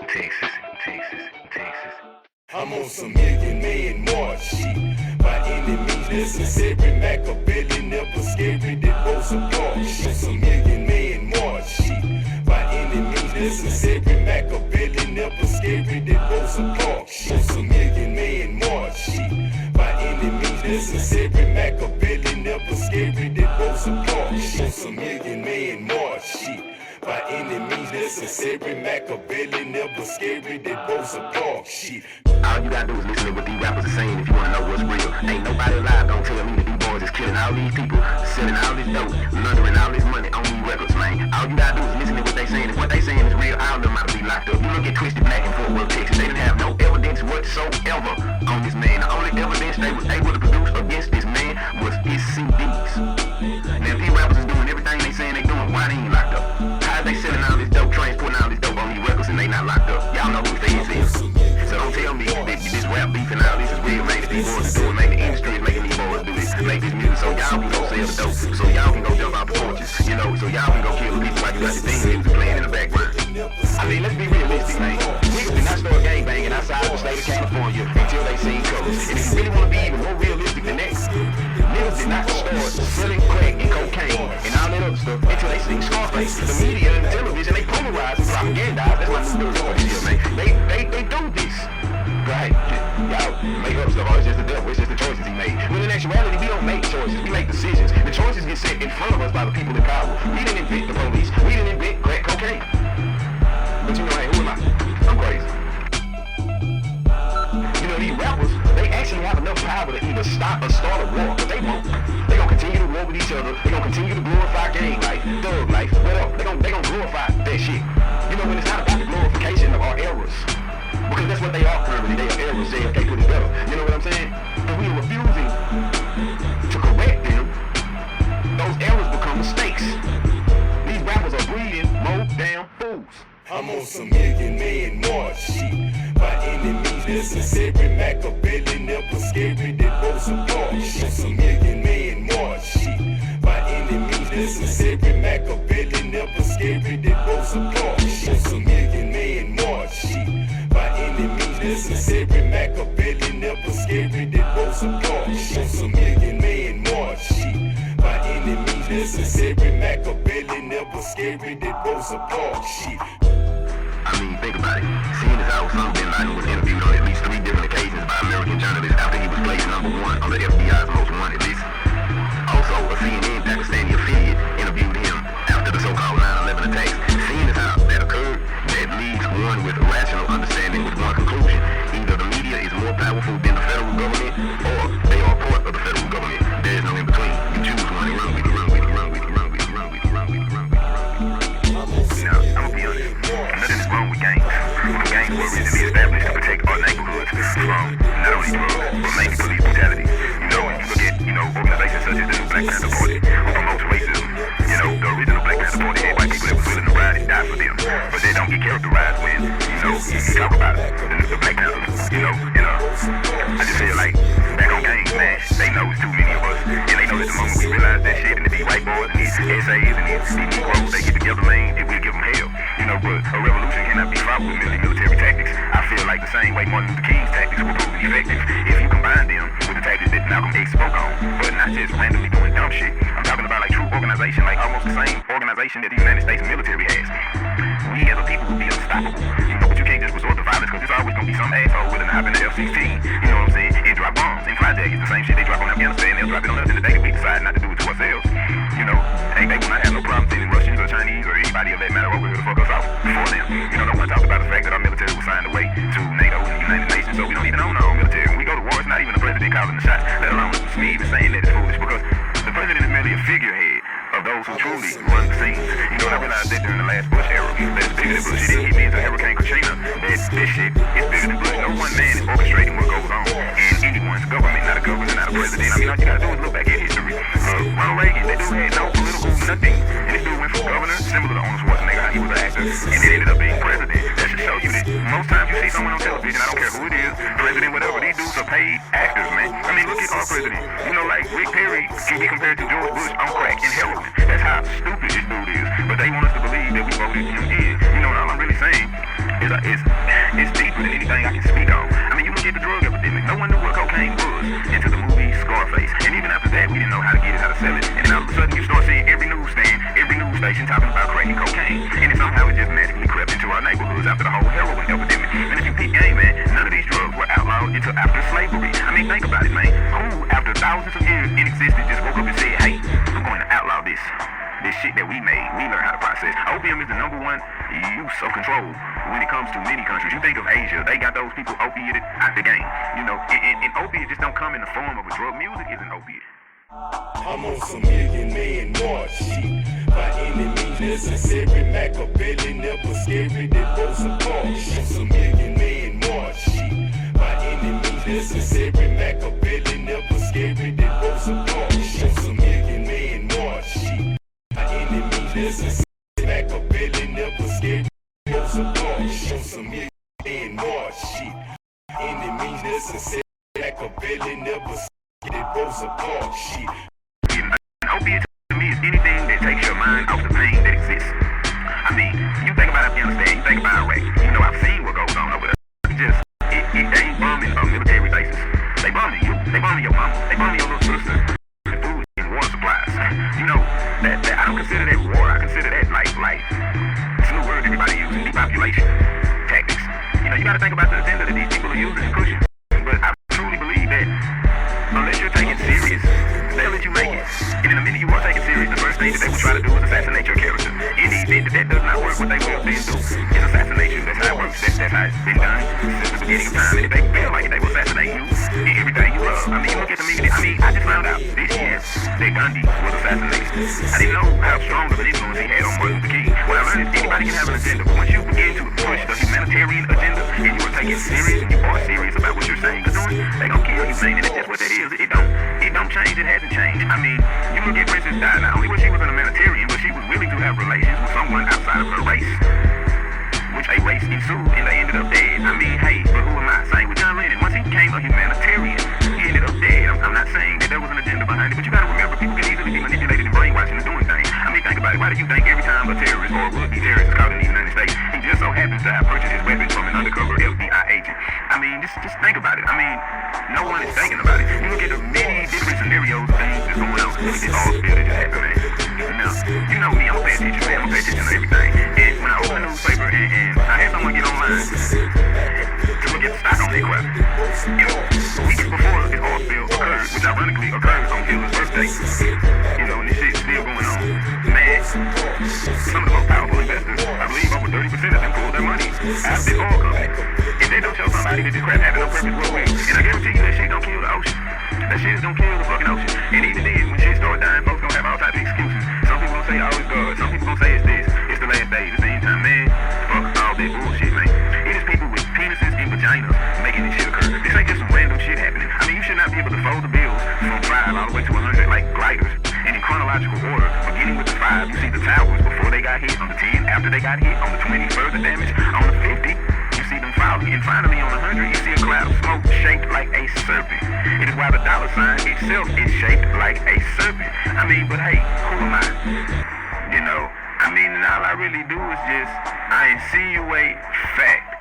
Texas, Texas, Texas. I'm on some million man march shit. By any means necessary, Machiavelli never scary, that Rosa Parks shit. Some million man march shit. By any means necessary, Machiavelli never scary, that Rosa Parks shit. Some million man march shit. By any means necessary, Machiavelli never scary, that Rosa Parks shit. Some million man march shit. By any means necessary, Machiavelli never scary, that Rosa Parks shit. All you gotta do is listen to what these rappers are saying if you wanna know what's real. Ain't nobody alive don't tell me that these boys is killing all these people, selling all this dope, laundering all this money on these records, man. All you gotta do is listen to what they saying. If what they saying is real, all of them ought to be locked up. You look at Twisted Black in Fort Worth, Texas. They didn't have no evidence whatsoever on this man. The only evidence they was able to produce against this man was his CDs. Now if these rappers is doing everything they saying they doing, why they ain't locked up? How they selling all this dope, transporting all this dope on these records and they not locked up? Y'all know who fans is. So don't tell me that this rap beef and all this is real, man. That these boys are doing, man. The industry is making these boys do this, make this music so y'all can go sell the dope, so y'all can go jump out the porches, you know, so y'all can go kill the people while you got this thing music playing in the background. I mean, let's be realistic, man. Niggas do not start gangbanging outside of the state of California until they seen colors. And if you really want to be even more realistic than that, niggas did not start selling crack and cocaine and all that other stuff until they seen Scarface. The media and the television, they polarize and propagandize. That's my new story here, man. They do this. Right? Y'all make up stuff. Oh, it's just the devil. It's just the choices he made. When in actuality, we don't make choices. We make decisions. The choices get set in front of us by the people in power. We didn't invent the police. We didn't invent crack cocaine. But you know, hey, who am I? I'm crazy. You know, these rappers, they actually have enough power to either stop or start a war, but they won't. They gonna continue to war with each other. They gonna continue to glorify gang life, thug life, whatever. They gonna glorify that shit. You know, when it's not about the glorification of our errors. Because that's what they are currently. They are errors. JFK put it better. You know what I'm saying? And we are refusing to correct them. Those errors become mistakes. These rappers are breeding more damn fools. I'm on some million man march shit. By any means necessary, Machiavelli never scary, that Rosa Parks shit. Some million man march shit. By any means necessary, Machiavelli never scary, that Rosa Parks shit. Some million man march shit. By any means necessary, Machiavelli never scary, that Rosa Parks shit. Some million man march shit. By any means necessary, Machiavelli never scary, that Rosa Parks shit. I mean, think about it. Seeing as how Osama bin Laden was interviewed on at least 3 different occasions by American journalists after he was placed #1 on the FBI's most wanted list. Also, a CNN Pakistani affiliate interviewed him after the so-called 9/11 attacks. Seeing as how that occurred, that leaves one with rational understanding with one conclusion. Either the media is more powerful than the federal government, or they are part of the federal government. There is no in between. You choose one and run with it, run with it, run with it, run with it, run with it, run with it, run with it, run with it. Now, I'm gonna be honest. Nothing is wrong with gangs. Gangs were originally established to protect our neighborhoods from not only drugs, but mainly police brutality. You know, when you look at, organizations such as the new Black Panther Party, who promotes racism, the original Black Panther Party had white people that was willing to ride and die for them. But they don't get characterized when, you talk about the Black Panthers, I just feel like, back on gangs, man, they know it's too many of us. And they know that the moment we realize that shit, and these white boys, and these essays, and these Negroes, they get together, man, and we'll give them hell. But a revolution cannot be fought with military tactics. I feel like the same way Martin Luther King's tactics were proven effective if you combine them with the tactics that Malcolm X spoke on, but not just randomly doing dumb shit. I'm talking about like true organization, like almost the same organization that the United States military has. We as a people will be unstoppable. But you can't just resort to violence because there's always gonna be some asshole willing to hop in the F-16, you know what I'm saying, and drop bombs and fly jackets. The same shit they drop on Afghanistan, they'll drop it on us in the day that we decide not to do it to ourselves. They will not have no problem sending Russians or Chinese or anybody of that matter over here to fuck us off before them. No one talks about the fact that our military was signed away to NATO and the United Nations, so we don't even own our own military. When we go to war, it's not even the president calling the shots, let alone me even saying that it's foolish, because the president is merely a figurehead of those who truly run the scenes. I realized that during the last Bush era, that it's bigger than Bush. It didn't hit me until Hurricane Katrina. This shit is bigger than Bush. No one man is orchestrating what goes on in anyone's government, not a governor, not a president. All you gotta do is look back at history. Ronald Reagan, that dude had no political nothing. And this dude went for governor, similar to Arnold Schwarzenegger, how he was an actor, and then ended up being president. That should show you that most times you see someone on television, I don't care who it is, president, whatever, these dudes are paid actors, man. I mean, look at our president. Like Rick Perry can be compared to George Bush on crack and heroin. That's how stupid this dude is. But they want us to believe that we voted him in. All I'm really saying is I it's deeper than anything I can speak on. I mean, you look at the drug epidemic. No one knew what cocaine was until the movie Scarface. And even after that, we didn't know how to get it, how to sell it. And then all of a sudden, you start seeing every newsstand, every news station talking about crack and cocaine. And then somehow it just magically crept into our neighborhoods after the whole heroin epidemic. And if you peep game, man, none of these drugs were outlawed until after slavery. I mean, think about it, man. Who, after thousands of years in existence, just woke up and said, hey, I'm going to outlaw this shit that we made, we learned how to process. Opium is the #1 use of control when it comes to many countries. You think of Asia, they got those people opiated out the game. You know, and opiate just don't come in the form of a drug. Music is an opiate. I'm on some million march shit. By any means necessary, Machiavelli never scary, that goes apart. On some million march shit. By any means necessary, Machiavelli never scary, that goes apart. On some million march shit. By any means necessary, Machiavelli never scary, that goes apart. On some million march shit. Any means necessary, Machiavelli never scary, that goes apart. Shit. An opiate to me is anything that takes your mind off the pain that exists. I mean, you think about Afghanistan, you think about Iraq. You know, I've seen what goes on over there. They ain't bombing military bases. They bombing you. They bombing your mama. They bombing your little sister. And food and water supplies. You know, that I don't consider that war. I consider that like it's a new word everybody using, depopulation tactics. You know, you gotta think about the agenda that these people are using and pushing. But I truly believe that unless you're taking serious, they'll let you make it. And in a minute you won't take it serious, the first thing that they will try to do is assassinate your character. In the event that does not work, what they will then do is assassinate you. That's how it works. That's how it's been done since the beginning of time. And if they feel like it, they will assassinate you and everything you love. I mean, you look at the media. I mean, I just found out this year that Gandhi was assassinated. I didn't know how strong of an influence he had on Martin Luther King. What I learned is anybody can have an agenda, but once you begin to push the humanitarian agenda and you are taking serious and you are serious about what you're saying or doing, they gonna kill you, man. And that's what that is. It don't change. It hasn't changed. I mean, you look at Princess Di. Not only was she a humanitarian, but she was willing to have relations with someone outside of her race, which a race ensued, and they ended up dead. I mean, hey, but who am I? Same with John Lennon. Once he became a humanitarian, he ended up dead. I'm not saying that there was an agenda behind it, but you gotta remember, people can easily be manipulated and brainwashed into doing things. I mean, think about it. Why do you think every time a terrorist or a would-be terrorist is caught in the United States, he just so happens to have purchased his weapons from an undercover FBI agent? I mean, just think about it. I mean, no one is thinking about it. You look at the many different scenarios, things that's going on. Look at this all spill that just happened, man. Now, you know me, I'm gonna pay attention, man. I'm gonna pay attention to everything. And when I open the newspaper and I had someone get online to look at the stock on their crap, weeks before this oil spill occurred, which ironically occurred on Hitler's birthday, you know, and this shit's still going on. Man, some of the most powerful investors, I believe over 30% of them pulled their money out of this oil company. If they don't show somebody that this crap happened on purpose, what will? And I guarantee you that shit don't kill the ocean. That shit is gonna kill the fucking ocean. And even then, when shit start dying, folks gonna have all types of excuses. Some people gonna say, oh, it's God. Some people gonna say it's this. It's the last day. It's the end time. Man, fuck all that bullshit, man. It is people with penises and vaginas making this shit occur. This ain't just some random shit happening. I mean, you should not be able to fold the bills from 5 all the way to 100 like gliders. And in chronological order, beginning with the 5, you see the towers before they got hit. On the 10, after they got hit. On the 20, further damage. On the 50, you see them falling. And finally, on the 100, you see a cloud of smoke shaped like a serpent. It is why the dollar sign itself is shaped like a serpent. I mean, but hey, who am I? You know, I mean, and all I really do is just, I insinuate fact.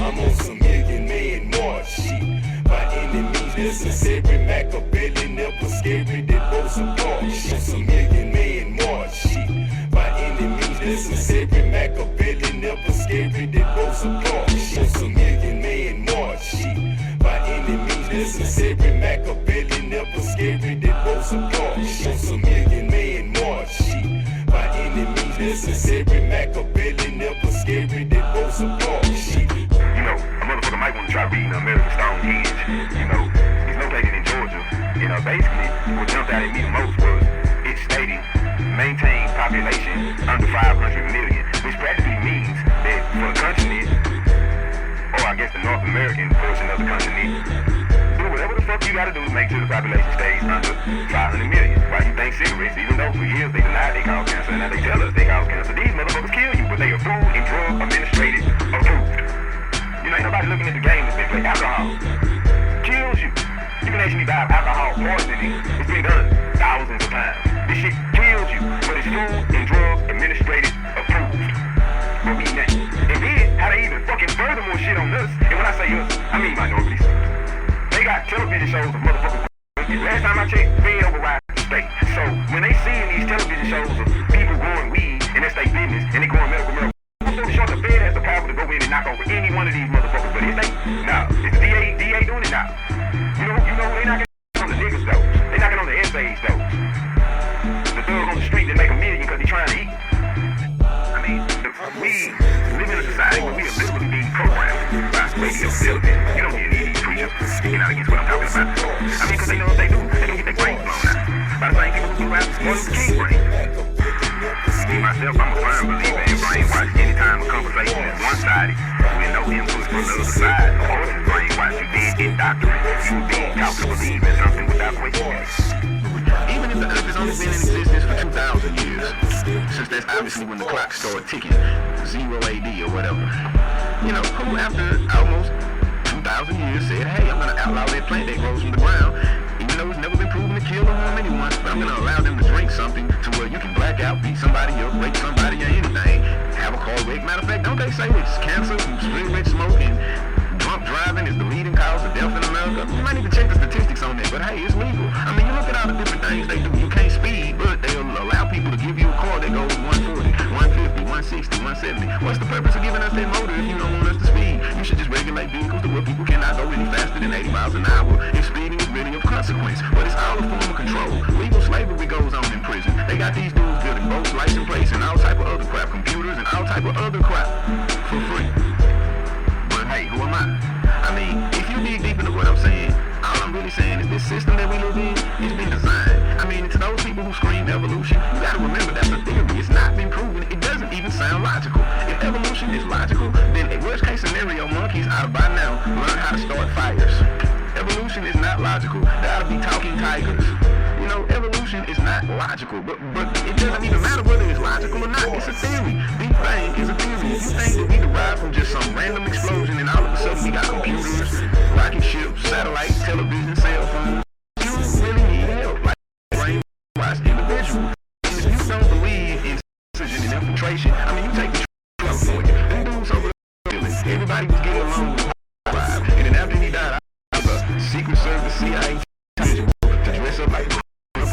I'm on some million march shit. By any means necessary, Machiavelli never scary, that goes apart. On some million march shit. By any means necessary, Machiavelli never scary, that goes apart. On some million march shit. By any means necessary, Machiavelli never scary, that goes apart. On some million march shit. By any means necessary, Machiavelli never scary, that goes apart. You know, a motherfucker might want to try reading American Stonehenge. You know, it's located in Georgia. You know, basically, what jumped out at me the most was it stating maintain population under 500 million, which practically means that for a continent, or I guess the North American portion of the continent, do whatever the fuck you gotta do to make sure the population stays under 500 million. Why you think cigarettes, even though for years they denied they cause cancer, and now they tell us they cause cancer, these motherfuckers kill you, but they are food and drug administrated approved. You know, ain't nobody looking at the game that's been played. Alcohol kills you. You can actually die of alcohol poisoning. It's been done thousands of times. This shit kills you, but it's food and drug administrated approved. But we ain't. and furthermore shit on us. And when I say us, I mean minorities. They got television shows of motherfuckers. Last time I checked, Fed overrides the state. So when they seeing these television shows of people growing weed and that's their business and they growing medical marijuana, so short the Fed has the power to go in and knock over any one of these motherfuckers. But is they? No. Is the DA doing it now? You know they knocking on the niggas though. They knocking on the essays though. The thug on the street that make $1 million because he trying to eat. I mean, we live in a society where we are literally being programmed by radio television. You don't hear these preachers speaking out against what I'm talking about. I mean, because they know what they do. They don't get their brains blown out by the same people who do rap Martin Luther King brain. Me, myself, I'm a firm believer in brainwash. Anytime a conversation is one-sided with no input from the other side, of course it's brainwash. You're being indoctrinated. You're being taught to believe in something without questioning it. Even if the earth has only been in existence for 2,000 years, since that's obviously when the clock started ticking, 0 AD or whatever, you know, who after almost 2,000 years said, hey, I'm going to outlaw that plant that grows from the ground, even though it's never been proven to kill or harm anyone, but I'm going to allow them to drink something to where you can black out, beat somebody up, rape somebody or anything, have a car wreck. Matter of fact, don't they say it's cancer from cigarette smoking? Drunk driving is the leading cause of death in America. You might need to check the statistics on that, but hey, it's legal. I mean, you look at all the different things they do. You can't speed, but they'll allow people to give you a car that goes 140, 150, 160, 170. What's the purpose of giving us that motor if you don't want us to speed? You should just regulate vehicles to where people cannot go any faster than 80 miles an hour if speeding is really of consequence. But it's all a form of control. Legal slavery goes on in prison. They got these dudes building boats, license plates, and all type of other crap, computers and all type of other crap for free. Hey, who am I? I mean, if you dig deep into what I'm saying, all I'm really saying is this system that we live in, it's been designed. I mean, to those people who scream evolution, you gotta remember that's a theory. It's not been proven. It doesn't even sound logical. If evolution is logical, then in worst case scenario, monkeys ought to by now learn how to start fires. Evolution is not logical. They ought to be talking tigers. You know, evolution is not logical, but it doesn't even matter whether it's logical or not. It's a theory. Big Bang is a theory. If you think that we derived from just some random explosion and all of a sudden we got computers, rocket ships, satellites, television, cell phones, you really need help. Like brainwashed individuals. And if you don't believe in precision and infiltration, I mean, you take the truck for you. Them dudes over there, everybody was getting along with R.I.P. And then after he died, I was a Secret Service CIA to dress up like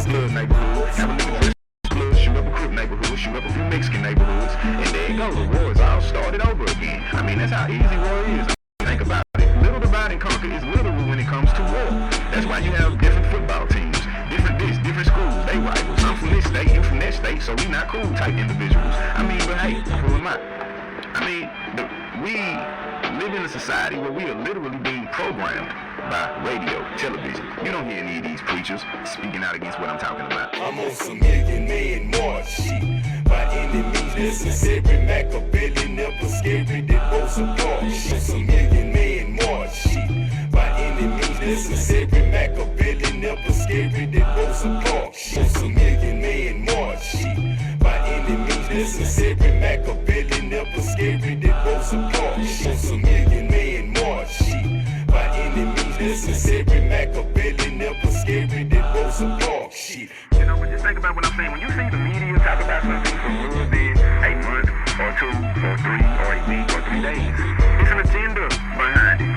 blood neighborhood, have a nigga dress blood, shoot up a Crip neighborhood, shoot up a few Mexican neighborhoods, and there you go, the war is all started over again. I mean, that's how easy war is. Think about it. Little divide and conquer is literal when it comes to war. That's why you have different football teams, different schools, they rivals. I'm from this state, you from that state, so we not cool type individuals. I mean, but hey, who am I? I mean, we live in a society where we are literally being programmed by radio, television. You don't hear any of these preachers speaking out against what I'm talking about. I'm on some million march shit. By any means necessary, Machiavelli never scary, that goes apart. Some million march shit. By any means necessary, Machiavelli never scary, that goes apart. Some million march shit. By any means necessary, Machiavelli never scary, that goes apart. Some million march shit. By any means necessary, Machiavelli never scary, that goes apart. Shit. You know, but just think about what I'm saying. When you see the media talk about something for more than a month or 2 or 3 or a week or 3 days, it's an agenda behind it.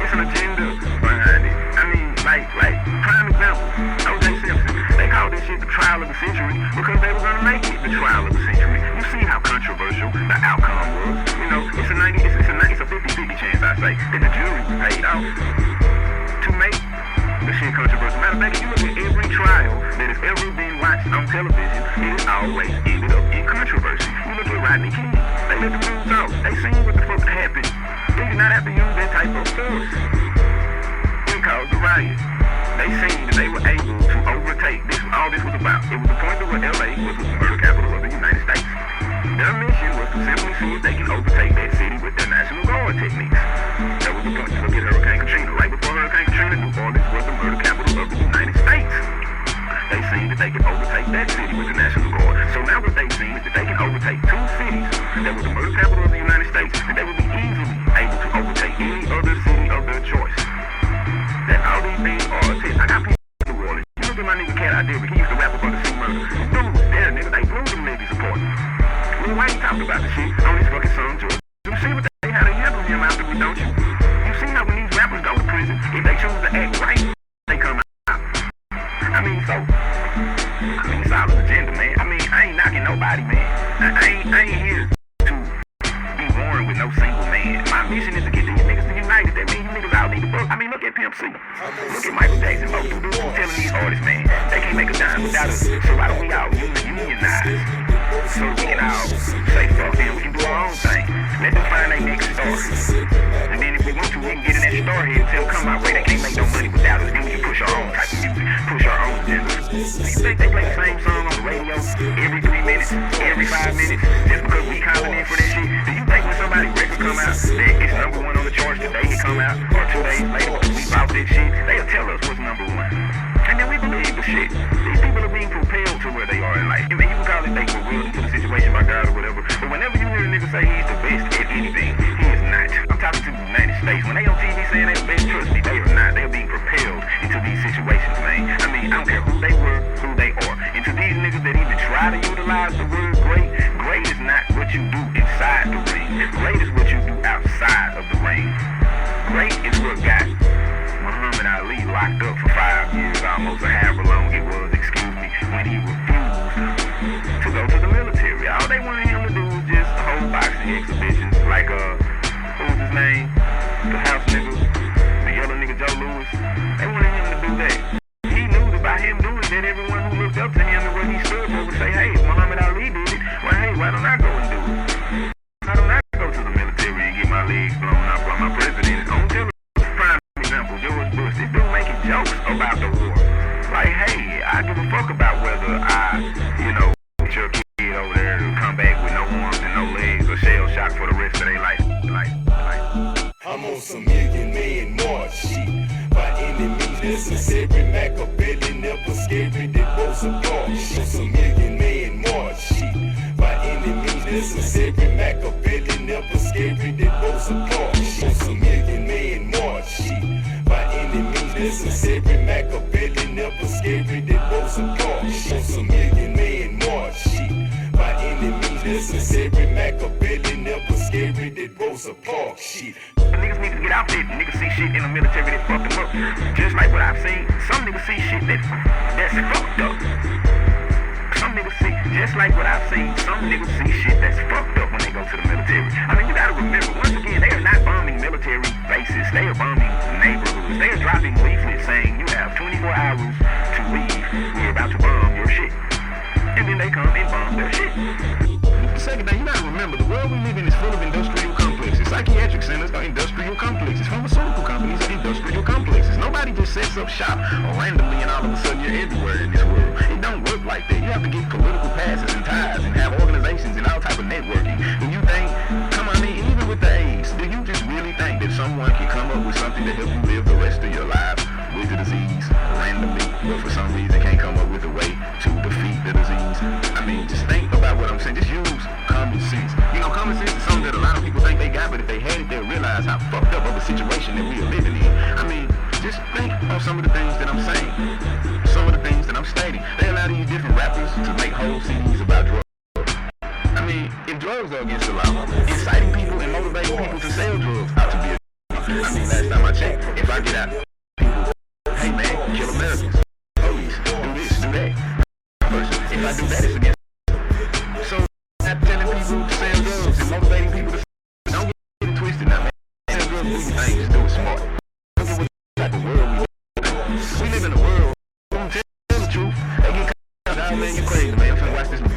It's an agenda behind it. I mean, like prime example, O.J. Simpson. They called this shit the trial of the century because they were gonna make it the trial of the century. You see how controversial the outcome was. You know, it's a 50-50 chance, I say, that the jury was paid off to make the shit controversial. Matter of fact, if you look at every trial that has ever been watched on television, it has always ended up in controversy. You look at Rodney King. They let the dudes talk. They seen what the fuck happened. They did not have to use that type of force. It caused a riot. They seen that they were able to overtake. All this was about. It was the point of where LA was the murder capital of the United States. Their mission was to simply see if they can overtake that city with their National Guard techniques. That was the point. Look at Hurricane Katrina. Right before Hurricane Katrina, New Orleans was the murder capital of the United States. They seen that they could overtake that city with the National Guard. So now what they've seen is that they can overtake 2 cities that were the murder capital of the United States, and they would be easily able to overtake any other city of their choice. That all these things are a test. I got people in New Orleans. You look at my nigga Cat I did, but he used to rap up on the sea murder. Dude was there, nigga. They blew them niggas apart. Lil Wayne talked about the shit on his fucking song, George. You see what they mission is to get these niggas to unite. That means you niggas all need to fuck. I mean, look at Pimp C. Look at Michael Jackson. Both of dudes who telling these artists, man, they can't make a dime without us. So why don't we all unionize? So we can all say fuck them. We can do our own thing. Let them find their next star. And then if we want to, we can get in that star here and tell them come our way. They can't make no money without us. Then we can push our own type of music, push our own agenda. Do you think they play the same song on the radio every 3 minutes, every 5 minutes, just because we calling in for that shit? Do you think when somebody's record come out, that it's number one on the charts the day it come out, or 2 days later we bought that shit, they'll tell us what's number one. And then we believe the shit. These people are being propelled to where they are in life. I mean, you can call it they were willed into the situation by God or whatever, but whenever you hear a nigga say he's the best at anything, he is not. I'm talking to the United States. When they on TV saying they're the best, trust me, they are not. They're being propelled into these situations, man. I mean, I don't care who they were, who they are. And to these niggas that even try to utilize the word great, great is not what you do inside the ring. Great is what you do outside of the ring. Great is what got Muhammad Ali locked up for 5 years, almost or however long it was, when he refused to go to the military. All they wanted him to do was just hold boxing exhibitions, like who was his name? The house nigga, the yellow nigga Joe Louis. They wanted him to do that. He knew that by him doing that, everyone who looked up to him and what he stood for would say, hey, if Muhammad Ali did it, well, hey, why don't I go and do it? Why don't I go to the military and get my legs blown off by my president? I'm telling you, prime example, George Bush. This dude making jokes about the war. Like, hey, I give a fuck about whether I, get your kid over there to come back with no arms and no legs or shell shock for the rest of their life. I'm on some million march shit. By any means necessary, Machiavelli never scary, that goes apart. Some million march shit. By any means necessary, Machiavelli never scary, that goes apart. Some million march shit. By any means necessary, Machiavelli never scary, that goes apart. Some million march shit. By any means necessary, Machiavelli never scary, that goes apart. Shit. Niggas need to get out there. Niggas see shit in the military that fuck them up. Just like what I've seen, some niggas see shit that's fucked up. Some niggas see, just like what I've seen, some niggas see shit that's fucked up when they go to the military. I mean, you gotta remember, once again, they are not bombing military bases. They are bombing neighborhoods. They are dropping leaflets saying you have 24 hours to leave. We're about to bomb your shit. And then they come and bomb their shit. The second thing, you gotta remember, the world we live in is full of industrial complexes. Psychiatric centers are industrial complexes. Pharmaceutical companies are industrial complexes. Nobody just sets up shop randomly and all of a sudden you're everywhere in this world. It don't work like that. You have to get political passes and ties and have organizations and all type of networking. Do you think, even with the AIDS, do you just really think that someone can come up with something to help you live the rest of your life with the disease randomly, but for some reason can't come up with a way to defeat the disease? I mean, just think about what I'm saying. Just use common sense. Common sense is something that a lot of people think they got, but if they had it, they'll realize how fucked up of a situation that we are living in. I mean, just think of some of the things that I'm saying, some of the things that I'm stating. They allow these different rappers to make whole CDs about drugs. I mean, if drugs are against the law, inciting people and motivating people to sell drugs ought to be a I mean, last time I checked, if I get out, people, hey man, kill Americans, police, do this, do that. If I do that, it's against. So, not telling people to sell drugs and motivating people to sell. Don't get it twisted now, man. Sell drugs, do things, just do it smart. Look at what type of world we live in. We live in a world, don't tell the truth. They get caught out, man, you crazy, man. I'm finna watch this game.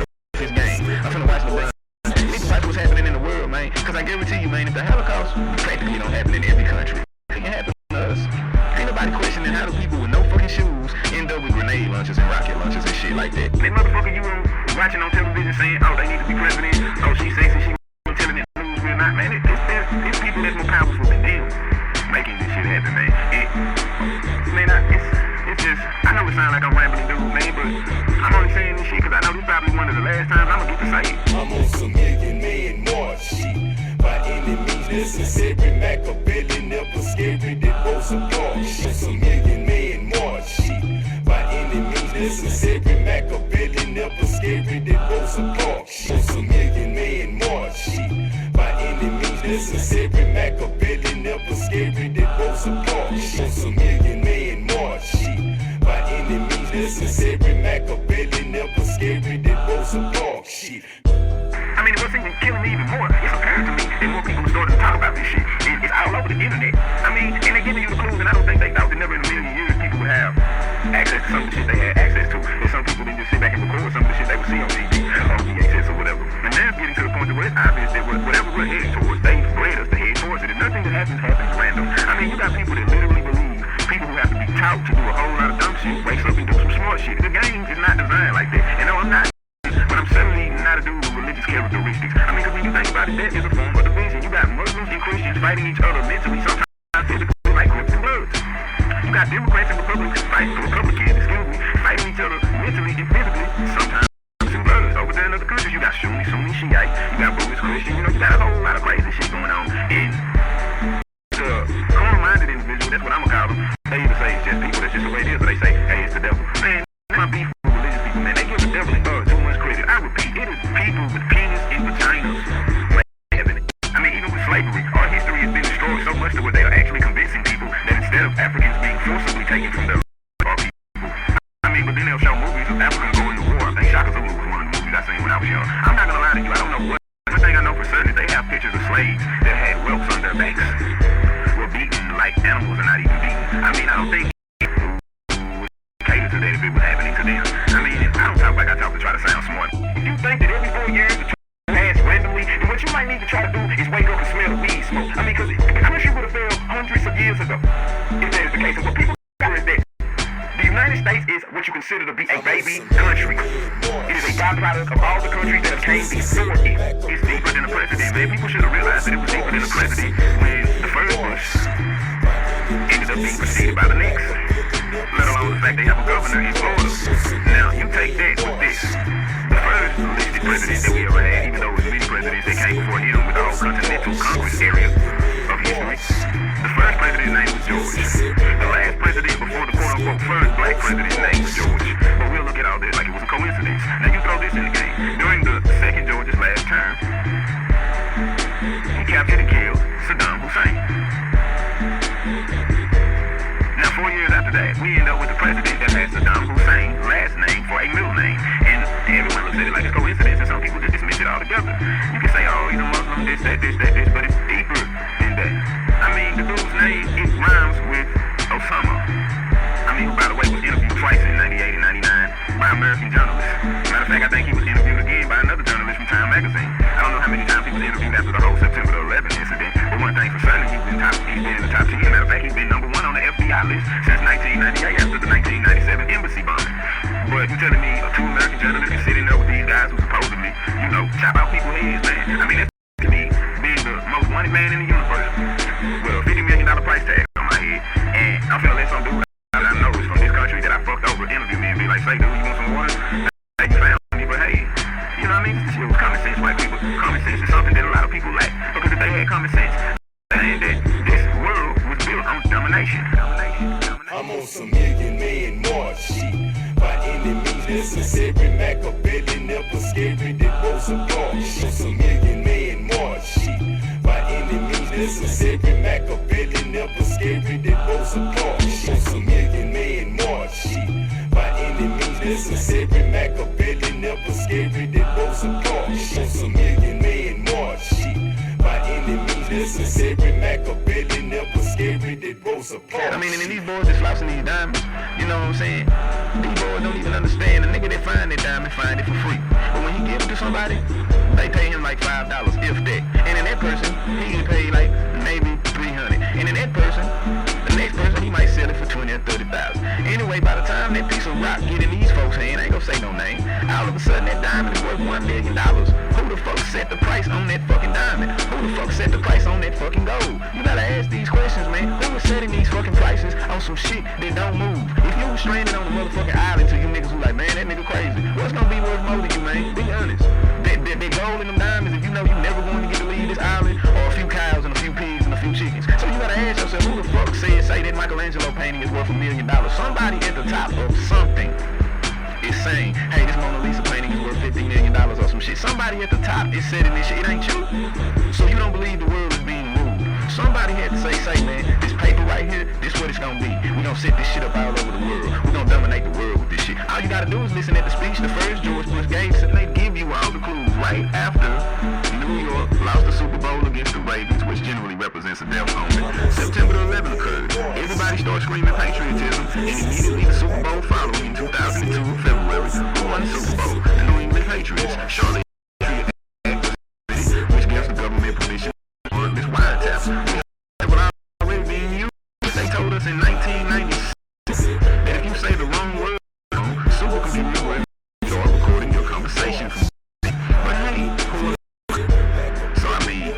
I'm finna watch LeBron. You need to watch what's happening in the world, man. Because I guarantee you, man, if the Holocaust practically don't happen in every country, it can happen to us. Ain't nobody questioning how do people with no fucking shoes end up with grenade launchers and rocket launchers and shit like that. That motherfucker you watching on television saying, oh, they need to be president, oh, she sexy, she telling it news, we're not, man. It's people that's more powerful than them making this shit happen, man. It's just, I know it sounds like I'm rambling dude, man, but I'm only saying this shit because I know this probably one of the last times I'm gonna get to say it. I'm on some million march shit. By any means necessary, Machiavelli never scary, that goes apart. Some million march shit. By any means necessary, Machiavelli never scary, that goes apart. Some million march shit. By any means necessary, Machiavelli never scary, that goes apart. Some million march shit. By any means necessary, Machiavelli never scary, that goes apart. Shit. I mean, what's even killing me even more, it's apparent to me that more people are starting to talk about this shit. internet. I mean, and they're giving you the clues, and I don't think they thought that never in a million years people would have access to some of the shit they had access to. And some people didn't just sit back and record some of the shit they would see on TV, on VHS or whatever. And now it's getting to the point where it's obvious that whatever we're heading towards, they've bred us to head towards it. And nothing that happens random. I mean, you got people that literally believe people who have to be taught to do a whole lot of dumb shit, wakes up and do some smart shit. The game is not designed like that. And no, I'm not. But I'm certainly not a dude with religious characteristics. I mean, because when you think about it, that is a form of division. You got Muslims and Christians fighting each other mentally, sometimes physically, like Crips and Bloods. You got Democrats and Republicans fighting each other mentally and physically, sometimes Crips and Bloods. Over there in other countries, you got Sunni, Shiite, you got Buddhist, Christian, you know, you got a whole lot of crazy shit going on. And the corner-minded individual, that's what I'm gonna call them, they either say it's just people, that's just the way it is, or they say, hey, it's the devil. Man, my beef with religious people, man, they give the devil and God too much credit. I repeat, it is people with penis and vaginas having it. I mean, even with slavery, our history has been destroyed so much to where they are actually convincing people that instead of Africans being forcibly taken from their our people. I mean, but then they'll show movies of Africans going to war. I think Shaka Zulu was one of the movies I seen when I was young. I'm not gonna lie to you, I don't know what. One thing I know for certain is they have pictures of slaves that had whelps on their backs, were beaten like animals and not even beaten. I mean, I don't think cater to that if it was happening to them. I mean, I don't talk like I talk to try to sound smart. If you think that every 4 years the pass randomly, then what you might need to try to do is wake up and smell the weed smoke. I mean, because the country would have failed hundreds of years ago if that is the case. And what people know is that the United States is what you consider to be a baby country. It is a byproduct of all the countries that have came before it. It's deeper than the president, man. People should have realized that it was deeper than the president when the first Bush ended up being preceded by the next. Let alone the fact they have a governor in Florida. Now, you take that with this. The first listed president that we ever had, even though it was many presidents that came before him with the whole continental Congress area of history, the first president's name was George. The last president before the quote-unquote first black president's name was George. But we'll look at all this like it was a coincidence. Now, you throw this in the game. During the second George's last term, he captured and killed Saddam Hussein. Now, 4 years after that, we end up with a president that has Saddam Hussein's last name for a middle name. And everyone looks at it like a coincidence, and some people just dismiss it all together. You can say, oh, he's a Muslim, this, but it's deeper than that. I mean, the dude's name, it rhymes with Osama. I mean, who, by the way, was interviewed twice in 98 and 99 by American journalists. Matter of fact, I think he was interviewed again by another journalist from Time Magazine. I don't know how many times he was interviewed after the whole September 11 incident, but one thing for certain, he's been in the top 10. Matter of fact, he's been number 1 on the FBI list since 1998 after the 1997 embassy bombing. But you telling me two American journalists can sit in there with these guys who supposedly, you know, chop out people's heads, man? I mean, that's to me being the most wanted man in the universe with a $50 million price tag on my head. And I'm finna let some dude that I know is from this country that I fucked over interview me and be like, say, dude, you want some water? Hey, you found me, but hey, you know what I mean? This shit was common sense, white people. Common sense is something that a lot of people lack. Because if they had common sense, saying that this world was built on domination. I'm on some million march shit. By any means necessary, Machiavelli never scary, that goes apart. On some million march shit. By any means necessary, Machiavelli never scary, that goes apart. On some million march shit. By any means necessary, Machiavelli never scary, that goes apart. On some million march shit. By any means necessary, Machiavelli never scary, that goes apart. I mean, and these boys just flossing these diamonds, you know what I'm saying? These boys don't even understand. The nigga that find that diamond find it for free. But when he give it to somebody, they pay him like $5, if that. And in that person, he can pay like maybe $300. And in that person, the next person, he might sell it for $20,000 or $30,000. Anyway, by the time that piece of rock get in these folks' hand, I ain't gonna say no name, all of a sudden that diamond is worth $1 million. Who the fuck set the price on that fucking diamond? Who the fuck set the price on that fucking gold? You gotta ask these questions, man. Who is setting these fucking prices on some shit that don't move? If you was stranded on the motherfucking island to you niggas who like, man, that nigga crazy, what's gonna be worth more to you, man? Be honest. That gold and them diamonds, if you know you never going to get to leave this island, or a few cows and a few pigs and a few chickens. So you gotta ask yourself, who the fuck say that Michelangelo painting is worth $1 million? Somebody at the top of something is saying, hey, this Mona Lisa painting is worth $50 million or some shit. Somebody at the top is setting this shit. It ain't you. So you don't believe the world is being ruled. Somebody had to say, man, this paper right here, this what it's gonna be. We gonna set this shit up all over the world. We gonna dominate the world with this shit. All you gotta do is listen at the speech the first George Bush gave, and they give you all the clues right after New York lost the Super Bowl against the Ravens, which generally represents a death only. September the 11th occurred. Everybody started screaming patriotism, and immediately the Super Bowl following in 2002, February, who won the Super Bowl? The New England Patriots. Charlotte, which gives the government permission on this wiretaps. It would already be in use. They told us in 1996 that if you say the wrong word, supercomputer will start recording your conversation. But hey, so I mean,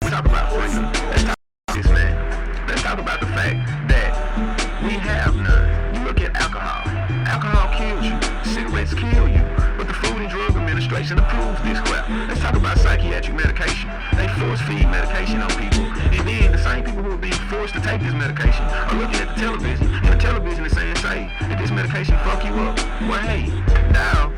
we talk about freedom. Let's talk about this, man. Let's talk about the fact that we have none. You look at alcohol. Alcohol kills you. Cigarettes kill you. But the Food and Drug Administration approves this crap. Let's talk about psychiatric medication. They force feed medication on people. And then the same people who are being forced to take this medication are looking at the television, and the television is saying, say, that this medication fuck you up. Well, hey, now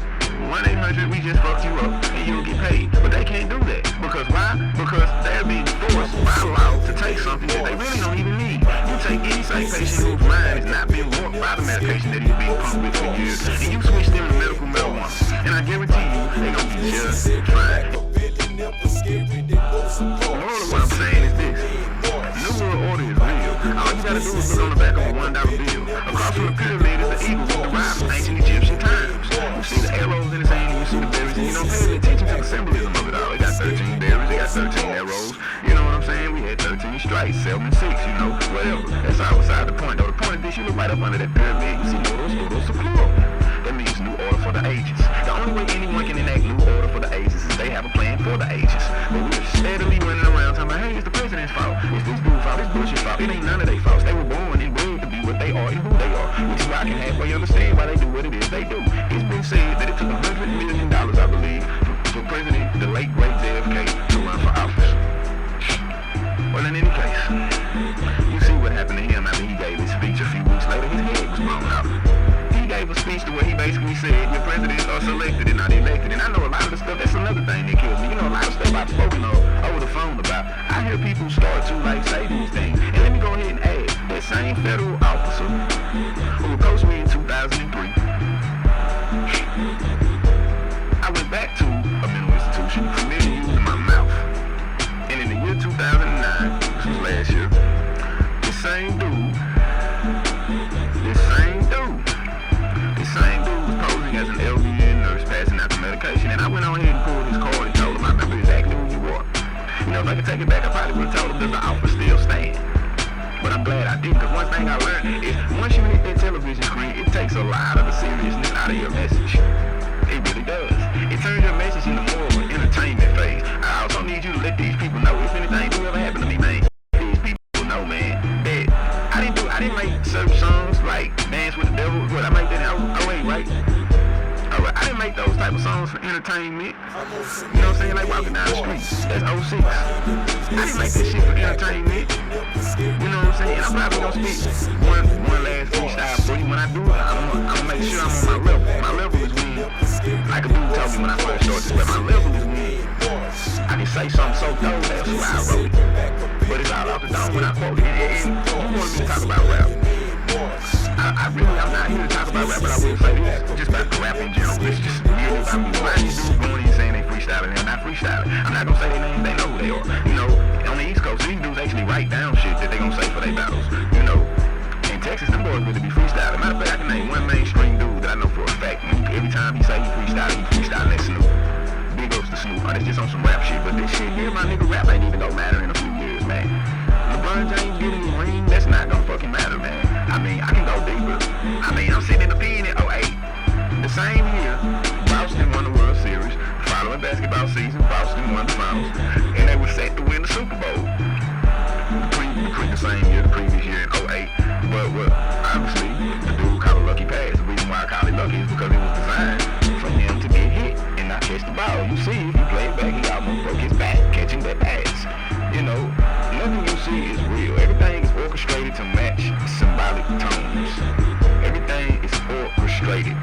1-800, we just fucked you up, and you'll get paid. But they can't do that. Because why? Because they're being forced by law to take something that they really don't even need. You take any sick patient whose mind has not been warped by the medication that he's being pumped with for years, and you switch them to medical marijuana. And I guarantee you, they're going to be just fine. Moral of what I'm saying is this. New World Order is real. All you gotta do is look on the back of a $1 bill. Across from the pyramid is the eagle derived from ancient Egyptian times. You see the arrows in his hand, and you see the berries, and you don't pay attention to the symbolism of it all. It got 13 berries, it got 13 arrows. You know what I'm saying? We had 13 stripes, 7 and 6, you know, whatever. That's all beside the point. Though the point of this, you look right up under that pyramid, you see Oros plural. That means new order for the ages. The only way anyone can enact new order for the ages is they have a plan for the ages. But we're steadily running around talking about, hey, it's the president's fault, it's this dude's fault, it's Bush's fault. It ain't none of their faults. They were born and bred to be what they are and who they are, which is why I can halfway understand why they do what it is they do. It's been said that it took $100 million, I believe, for President, the late great JFK, to run for office. Well, in any case, you see what happened to him after he gave his speech. A few weeks later, his head was blown out. He gave a speech to where he basically said, your presidents are selected and not elected. And I know a lot of the stuff, that's another thing that kills me. You know, a lot of stuff I've spoken over the phone about. I hear people start to, like, say these things. And let me go ahead and add, that same federal officer who approached me in 2003, I went back to a mental institution, familiar using my mouth. And in the year 2009, which was last year, this same dude was posing as an LVN nurse passing out the medication, and I went on ahead and pulled his card and told him I remember exactly who you are. You know, if I could take it back, I probably would have told him that the offer still stand. But I'm glad I did, because one thing I learned is once you hit that television screen, it takes a lot of the seriousness out of your message. It really does. It turns your message into more of an entertainment phase. I also need you to let these people know if anything do ever happen to me, man. These people know, man, that I didn't make certain songs like Dance with the Devil. What I made that in 08, right? Alright, I didn't make those type of songs for entertainment. You know what I'm saying? Like walking down the street. That's 06. I didn't make that shit for entertainment. You know what I'm saying? And I'm probably gonna spit one last freestyle for you. When I do it, I'm gonna make sure I'm on my level. My level is when, like a dude told me when I first started this, but my level is when I can say something so dope, that's why I wrote it. But it's all off the dome when I quote it. And you wanted me to talk about rap. I'm not here to talk about rap, but I will say this, just about the rap in general. It's just really about me. Why these dudes going in saying they freestyling, they're not freestyling. I'm not gonna say their names, they know who they are. You know, on the East Coast, these dudes actually write down shit that they gonna say for their battles. You know, in Texas, them boys really be freestyling. Matter of fact, I can name one mainstream dude that I know for a fact. Every time he say he freestyling that Snoop. Big ups to Snoop. It's just on some rap shit. But this shit here, my nigga, rap ain't even gonna matter in a few years, man. LeBron James getting the ring, that's not gonna fucking matter, man. I mean, I can go deeper. I mean, I'm sitting in the pen in 08. The same year, Boston won the World Series. Following basketball season, Boston won the finals. And they were set to win the Super Bowl. The same year, the previous year in 08. But obviously, the dude called a lucky pass. The reason why I call it lucky is because it was designed for him to get hit and not catch the ball. You see, if you play it back, he almost broke his back catching that pass. You know, nothing you see is real. Everything is orchestrated to match symbolic tones. Everything is orchestrated.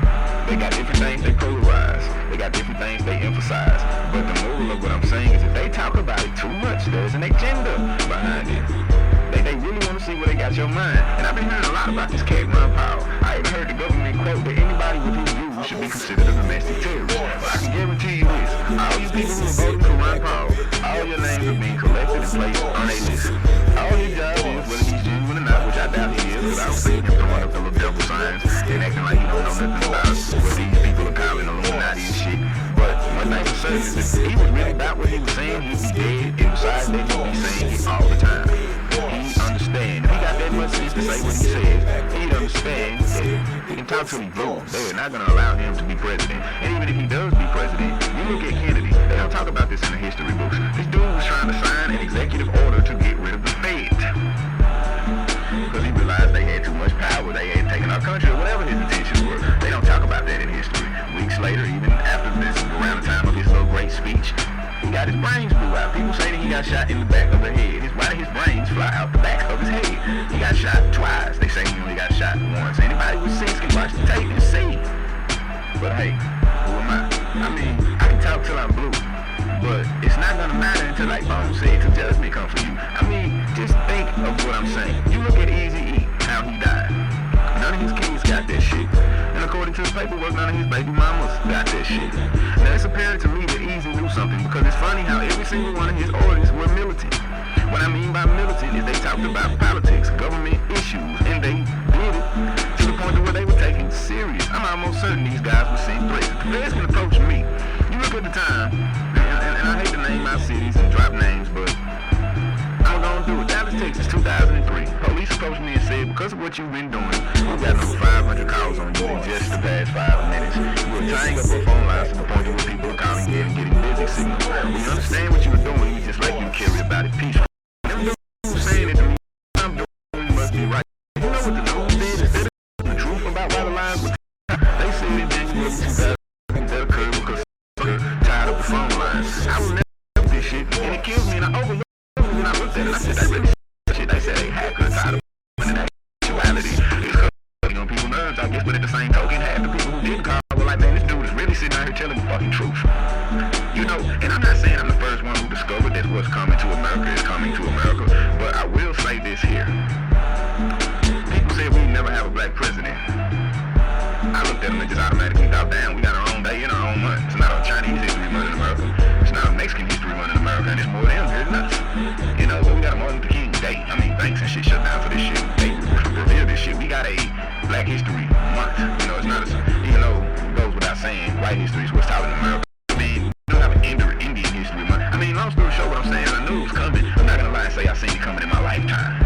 They got different things they polarize. They got different things they emphasize. But the moral of what I'm saying is if they talk about it too much, there's an agenda behind it. They really want to see where they got your mind. And I've been hearing a lot about this cat Ron Paul. I even heard the government quote that anybody with his views should be considered a domestic terrorist. But I can guarantee you this. All you people who are voting for Ron Paul, all your names are being collected and placed on a list. to say what he says, he'd understand that he can talk till he blue. They're not going to allow him to be president. And even if he does be president, you look at Kennedy. They don't talk about this in the history books. This dude was trying to sign an executive order to get rid of the Fed. Because he realized they had too much power. They had taken our country, or whatever his intentions were. They don't talk about that in history. Weeks later, even after this, around the time of his little great speech, he got his brains blew out. People say that he got shot in the back of the head. Why did his brains fly out the back of his head? He got shot twice. They say he only got shot once. Anybody with sense can watch the tape and see. But hey, who am I? I mean, I can talk till I'm blue. But it's not gonna matter until, like Bone said, till judgment come for you. I mean, just think of what I'm saying. You look at Eazy-E, how he died. None of his kids got that shit. And according to the paperwork, none of his baby mamas got that shit. Now it's apparent to me that Eazy knew something, because it's funny how every single one of his orders were militant. What I mean by militant is they talked about politics, government issues, and they did it to the point to where they were taken serious. I'm almost certain these guys were sent places. The feds can approach me. You look at the time, and I hate to name out cities and drop names, but I'm gonna do it. Dallas, Texas, 2003. Police approached me and said, because of what you've been doing, we've got over 500 calls on you in just the past 5 minutes. You were tying up our phone lines to the point where people are calling in and getting busy signals. We understand what you were doing, we just like you to carry about it peacefully. Them dudes saying it to me, I'm doing must be right. You know what the news did instead of the truth about why the lines were they said it didn't go 2000 that occurred because tied up the phone lines. I will never do this shit, and it kills me, and I overlooked it when I looked at it, and I said, they really shit. They said they hackers tied up in that actuality. It's cutting on people's nerves, I guess, but at the same token, half the people who didn't call were like, man, this dude is really sitting out here telling the fucking truth. You know, and I'm not saying I'm the first one who discovered that what's coming to America is coming to America, but I will say this here. People say we never have a black president. I looked at them and just automatically thought, damn, we got our own day in our own month. It's not a Chinese history month in America. It's not a Mexican history month in America, and it's more than here than us. You know, but we got a Martin Luther King Day. I mean, banks and shit shut down for this shit. They reveal this shit. We got a Black History Month. You know, it's not as, even though it goes without saying, white history is what's taught in America. I mean, we don't have an Indian History Month. I mean, long story short, what I'm saying, I knew it was coming. I'm not gonna lie and say I seen it coming in my lifetime.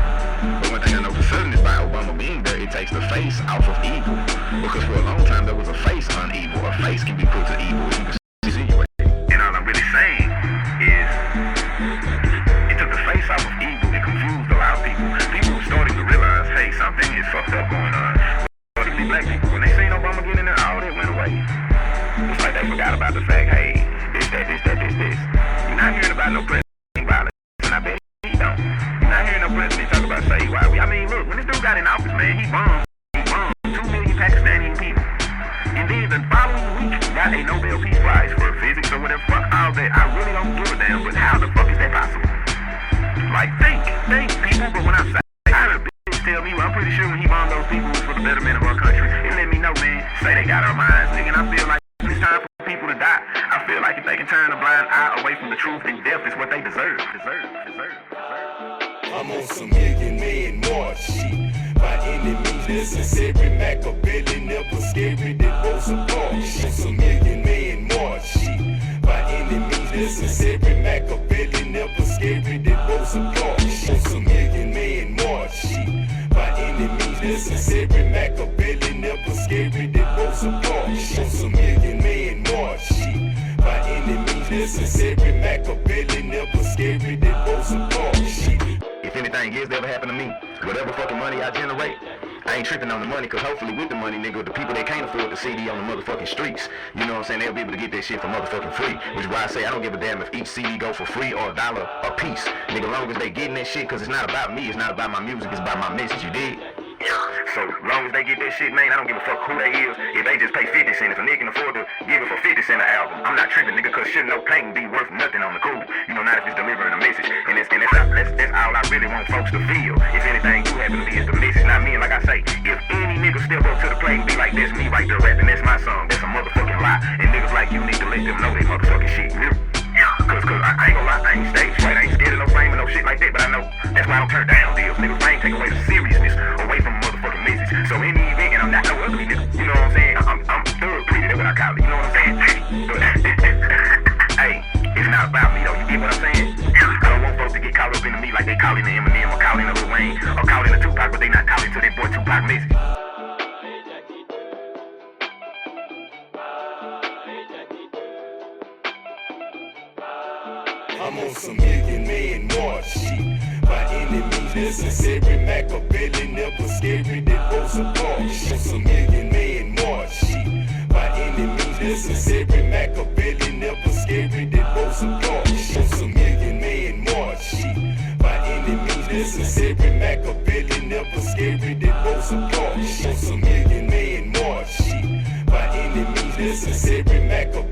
But one thing I know for certain is by Obama being there, it takes the face off of evil. Because for a long time there was a face on evil. A face can be put to evil. You can see anyway. And all I'm really saying is it took the face off of evil. It confused a lot of people. People were starting to realize, hey, something is fucked up going on. Particularly black people. When they seen Obama get in there, all that went away. It's like they forgot about the fact, hey, this, that, this, that, this, this. You're not hearing about no president violence. And I bet he don't. You're not hearing no president talk about say why we. I mean, look, when this dude got in office, man, he bombed 2 million Pakistani people. And then the following week, got a Nobel Peace Prize for physics or whatever. Fuck all that. I really don't give a damn, but how the fuck is that possible? Like, think, people, but when I say, I heard a bitch tell me, well, I'm pretty sure when he bombed those people, it was for the betterment of our country. It let me know, man, say they got our minds, nigga, and I feel like it's time for people to die. I feel like if they can turn a blind eye away from the truth, then death is what they deserve. I'm on some million more shit. By any means necessary, Machiavelli never scary, that goes apart. Some million more shit. By any means necessary, Machiavelli never scary, that goes apart. Some million more shit. By any means necessary, Machiavelli never scary, that goes apart. Some million more shit. By any means necessary, Machiavelli never scary, that goes apart. If anything is to ever happen to me, whatever fucking money I generate, I ain't tripping on the money, cause hopefully with the money, nigga, the people that can't afford the CD on the motherfucking streets, you know what I'm saying, they'll be able to get that shit for motherfucking free. Which is why I say I don't give a damn if each CD go for free or $1 a piece. Nigga, long as they getting that shit, cause it's not about me, it's not about my music, it's about my message, you dig? So long as they get that shit, man, I don't give a fuck who they is. If they just pay 50 cents, if a nigga can afford to give it for 50 cents an album, I'm not tripping, nigga, cause shit no pain be worth nothing on the cool. You know, not if it's delivering a message. And that's all I really want folks to feel. If anything do happen to me, it's the message, not me. And like I say, if any nigga step up to the plate and be like, that's me right there rapping, that's my song, that's a motherfucking lie. And niggas like you need to let them know they motherfucking shit, you know? Cause I ain't gonna lie, I ain't stage right, I ain't scared of no fame and no shit like that, but I know that's why I don't turn down deals. Niggas, fame take away the seriousness away from the motherfucking message. So in the event, and I'm not no ugly nigga, you know what I'm saying? I'm third-pretty, that's what I call it, you know what I'm saying? But, hey, it's not about me though, you get what I'm saying? I don't want folks to get caught up into me like they calling the Eminem or calling the Lil Wayne or calling the Tupac, but they not calling your boy Tupac Missy. I'm on some million-man march shit. By any means necessary, Machiavelli never scary, that goes apart. On some million-man march shit. By any means necessary, Machiavelli never scary, that goes apart. On some million-man march shit. By any means necessary, Machiavelli never scary, that goes apart. On some million-man march shit. By any means necessary, Machiavelli